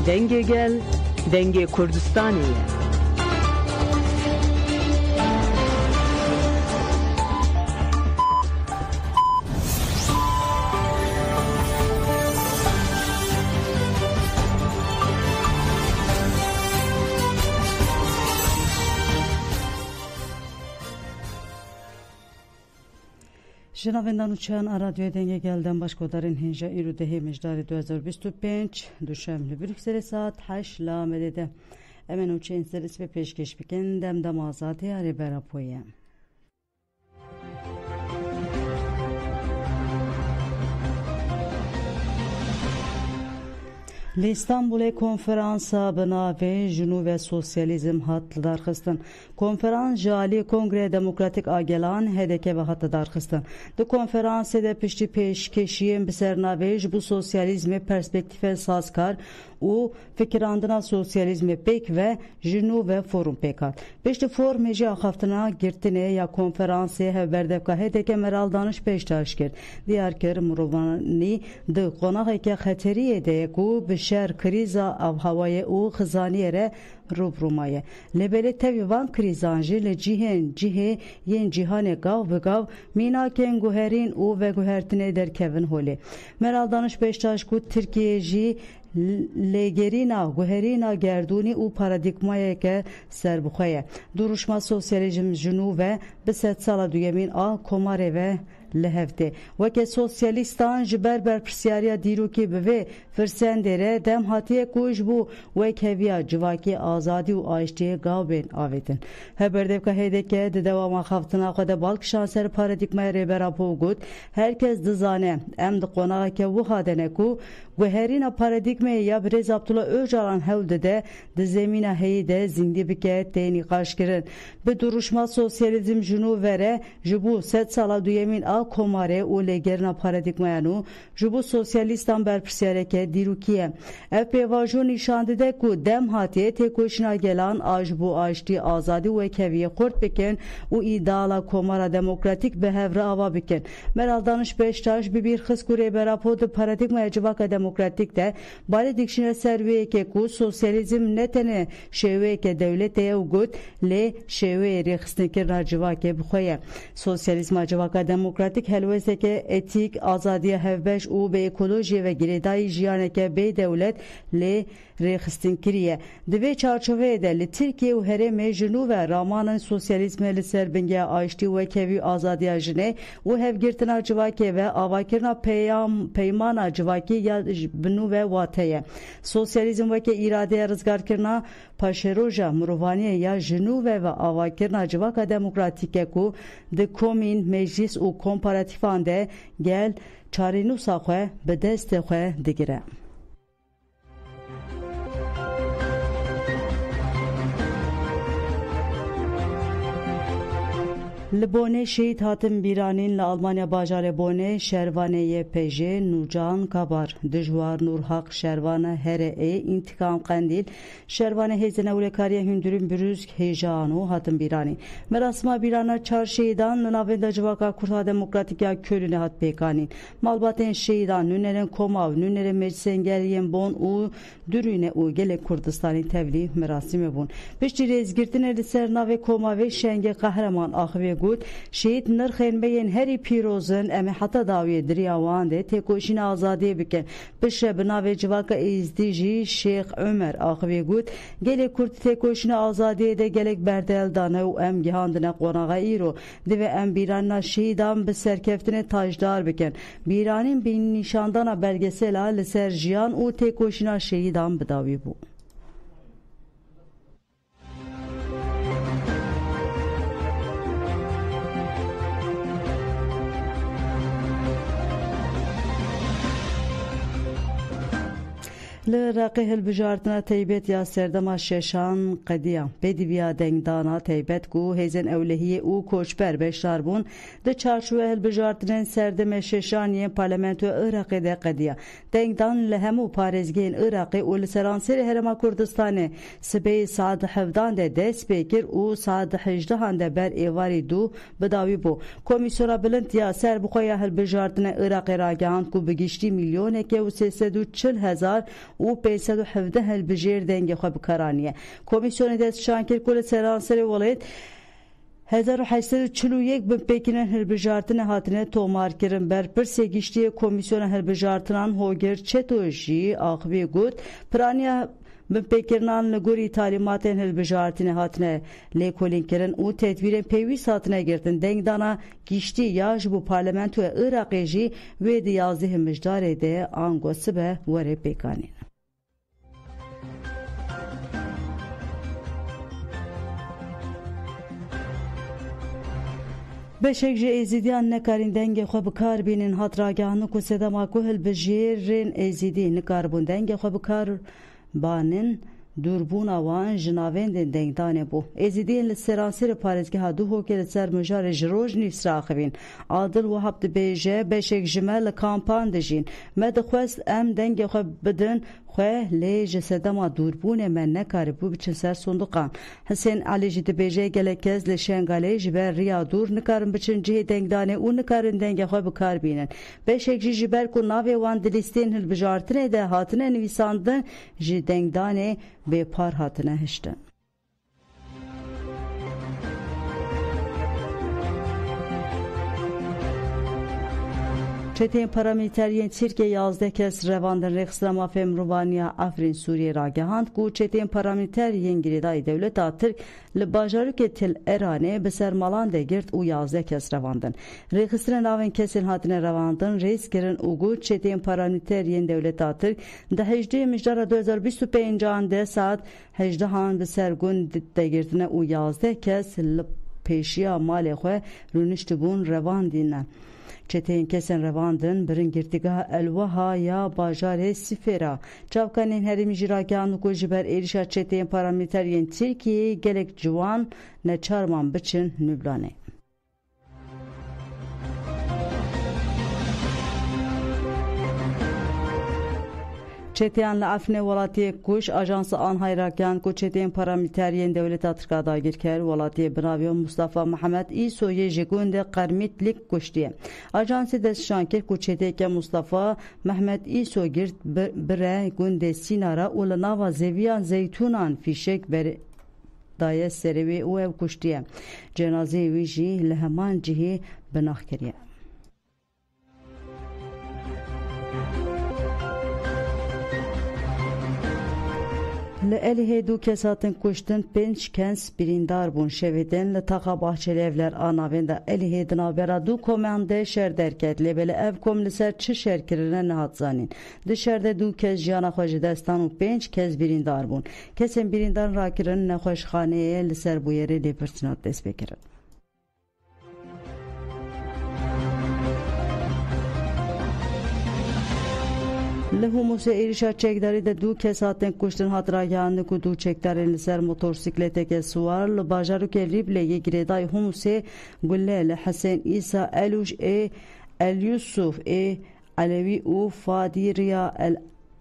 Denge gel, Denge Kurdistan'ı. Jinavendan uçan radyoya denge gelden başkodarın hinja irudehi mejdari 2025 Düşemli Brüksel saat 8 lamedede emen uçan servis ve peşkeş biken demdem azadi yari berapoye. İstanbul'e konferansa binave Junu ve Sosyalizm hattı darxistin. Konferans jali Kongre Demokratik Agelan hedeke ve hattı darxistin. De konferansı de pişti peşkeşiyen bisernavej bu sosyalizmi perspektife sazkar u fikirandına sosyalizmi pek ve Junu ve forum pekat. Pişti formeci axaftına girtine ya konferansı hevberdevka hedeke meral danış peştaşkir. Diyar kir muruvani de qonak eke xateriye de ku şer kriza av havaya u xizaniyere rubrumaya lebele tevivan krizanji le cihe yen cihane gav ve gav mina ken guherin u ve guhertine der kevin hole meral danış beştaş ku Türkiye'ji legerina guherina gerduni u paradigmaya ke serbukhaya duruşma sosyalizm junu ve beset sala duyemin a komare ve lehevde veke sosyalistan jiberber prsiyariya diruki beve firsendere dem hatiye kuj bu vekeviya civaki azadi u ayştiye gavben avetin haberdevka hedeke de devama xaftına qada balk şanser paradigmaya reberapo gut herkes dizane em de qonağa ke bu hadene ku guherina paradigmaya ya Brez Abdullah Öcalan hevde de zemina heyde zindi bike teni qaşkirin be duruşma sosyalizm junu vere jibu set sala duyemin komare u legerna paradigmayanu jubu sosyalistan berprsiyareke dirukiye epevaju nişandede ku dem hatiye tekoşina gelan ajbu ajti azadi ve keviye kort beken u idala komara demokratik behevre ava beken meral danış beştaş bir xıskure berapod paradigmaya civaka demokratik de bari dikşine serviyeke ku sosyalizm netene şeveke devlete ugut le şeve rexneke racivake bxoye sosyalizm civaka demokratik helveseke etik azadiye hevbeş u be ekoloji ve giredai jiyaneke be devlet le rexistin kiriye dve çarçove de le Türkiye u hereme jinu ve ramanın sosyalizme le serbinge ayşti ve kevi azadiye jine u hevgirtina civake ve avakirna peymana civake ya binu ve vateye sosyalizm ve ke iradeye rızgar kirna paşeroja muruvaniye ya jinu ve avakirna civaka demokratike ku de komin meclis u komparatifande gel çarinu saxwe be deste xwe digire. Libone şehit hatim biranin la Almanya bajarı bone şervane YPJ Nucan Kabar dijwar Nurhak şervane HRE intikam qandil şervane hezene ulekariye hündürün bürüzk hejanu hatim birani merasma birana çar şehidan navenda civaka kurta demokratik ya kölüne hat pekanin malbaten şehidan nüneren komav nüneren meclisen geliyen bon u dürüne u gele Kurdistan'ın tevli merasimi bun beşçi rezgirtine liserna ve koma ve şenge kahraman ahve gut şehit nırxen beyen heri pirozun eme hata daviye diriyavan de tekoşine azadiye biken bişe bina ve civaka izdici Şeyh Ömer ahve gut gele kurt tekoşine azadiye de gelek berdel dana u em gihandine qonağa iro de ve em biranna şehidan be serkeftine tajdar biken biranin bin nişandana belgesela liser jiyan u tekoşine şehidan bedavi bu. لرقه البجارتنا تیبت یا سردما ششان قدیا بدیویا دنگدانا تیبت کو هزن اولهیه او کوچبر بشار بون ده چارچوه البجارتنن سردما ششان ین پارلمانتو عراقی ده قدیا دنگدان لهمو پارزگین عراقی و لسرانسر هرما کردستانه سبی ساعت حفدان ده دست بکر او ساعت حجدهان ده بر ایواری دو بداوی بو کمیسیون بلند یا سر بخویا البجارتنا عراقی راگهاند کو بگیشتی میلیونه که و 340,000 و 517 هلبجیر دنگ خو بکارانیه کمیسیون دست شانکر کل سرانسر ولایت 1841 bin pekinin hilbijartine hatine tomar kirin ber pirse giştiye komisyona hilbijartınan hoger çetoji akvi gut pranya bin pekirnan liguri talimatın hilbijartine hatine lekolin kirin u tedbirin pevis hatine girtin dengdana gişti yaş bu parlamentoya Irak'ı ve de yazdığı müjdare de angosu be vere pekanin. بشک جه ایزیدیان نکارین دنگ خو بکار بینین هاتراگاهنو کو سدما کو هلبجیرین ایزیدی نکاربون دنگ خو بکار بانن دوربون آوان جناوین دنگدانه بو ایزیدین لسرانسر پارزگه دو هوکل سر مجار جروج نیفس راخوین عادل و هبت بیجه بشک جمال کامپان دجین مدخوست ام دنگ خو بدن خواه لی جسدما دوربون من نکاره بو بچن سر صندوقان حسین علی جد بیجه گلکز لشنگاله جبر ریا دور نکارن بچن جه دنگدانه او نکارن دنگ خواه بکار بینن بشک جی جبر کو ناوی وان دلیستین هل بجارتنه ده هاتنه نویساندن جه دنگدانه به پار هاتنه هشتن Çetin paramiliteryen Türkiye yazdı kes revandın rekslama femruvaniya Afrin Suriye ragehand ku çetin paramiliteryen giridai devlet atır li bajaruk tel erane beser malan de girt u yazdı kes revandın. Rekstren avin kesin hatine revandın reis kirin ugu çetin paramiliteryen devlet atır da hecdi mijdara 2025 ande saat hecdahan beser gun de girtine u yazdı kes li peşiya mali xwe rüniştibun revandine. Çetin kesen revandın birin girtiga elvaha ya bajare sifera. Çavkanın herim jiraganı ko jiber erişa çetin paramiliteryen Türkiye gelek civan ne çarman biçin nüblane. Çetiyanlı Afne Valatiye Kuş Ajansı Anhayrakyan ku Çetiyan paramiliteryen devlet Afrika dagir ker Valatiye Binaviyon Mustafa Muhammed İsoye jegunde qarmitlik kuştiye. Ajansı des şankir ku Çetiyan Mustafa Mehmet İso girt bire gunde Sinara ula nava zeviyan zeytunan fişek ber daya serevi u ev kuştiye. Cenaze vici leheman cihi binah keriye. L'elihe du kesatın kuştun penç kens birindar bun şeveden le taqa bahçeli evler anavenda elihe dinabera du komande şer derket lebele ev kom liser çi şerkirine nehatzanin. Dışarıda du kez jana xoji destan u penç kez birindar bun. Kesen birindar rakirin nehoşxaneye liser bu yeri lepertinat desbekirin. Lehumuse irişa çekdari de du kesatın kuştun hatıraganı ku du çekdarin ser motorsiklete ke suar le bajaru ke rible ye gireday humuse gulle le Hasan İsa Eluş El Yusuf Alevi u Fadiriya El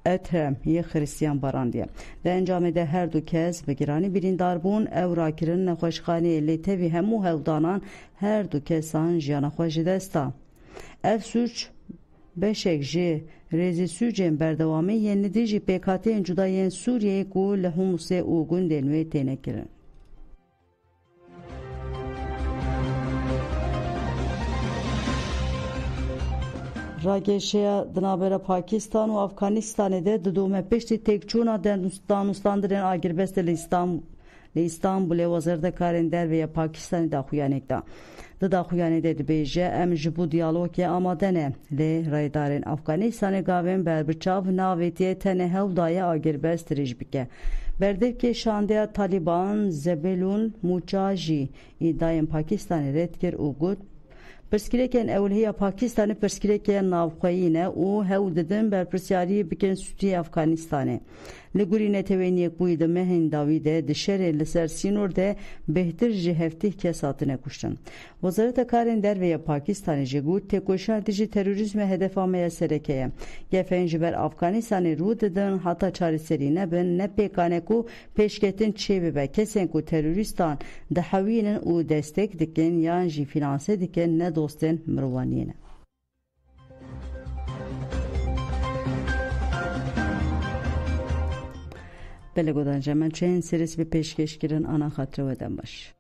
Etrem ye Hristiyan barandiye. De encamede her du kez begirani birindarbun evrakirin nehoşxani le tevi hemu hevdanan her du kesan jana xoji desta. Ev suç beşek ji rezi sücen berdavamı yenidici PKK'nin cudayen Suriye ku lehumuse ugun denve tenekirin. Rageşeya dınabera Pakistan ve Afganistan'da dudume peşti tekçuna danuslandırın agirbeste İstanbul'e vazirde karen derveya Pakistan'da xuyanekta. Da xuyanede dibêje em ji bu diyalogê amade ne lê raydarên Afganîstanê gavên berbiçav navêtiye tenê hewdaya agirberst dirêj bike. Berdevkê şandeya Taliban Zebulun Mujahideen îdayên Pakistanê red kir û got Pirskirêkên ewlehiya Pakistanê pirskirêkên navxweyî ne û hew didin berpirsyariyê bikin Sûtiyê Afganîstanê. Li gurî netewêniyek bûyî di mehên dawî de di şerê li ser Sînor de bêhtir ji heftih kes hatine kuştin. Wezareta Karên Derve Pakistanê jî got têkoşina dijî terorîzmê hedefa meyesereke ye. Gefên ji ber Afganîstanê rû didin heta çareserî nebin ne pêkane ku pêşketin çê bibe kesên ku terorîstan dihewînin û destek dikin yan jî finanse dikin ne dostên mirovaniyê ne. Bele godan cemen çeyin serisi bir peşkeş girin ana hatırı öden baş.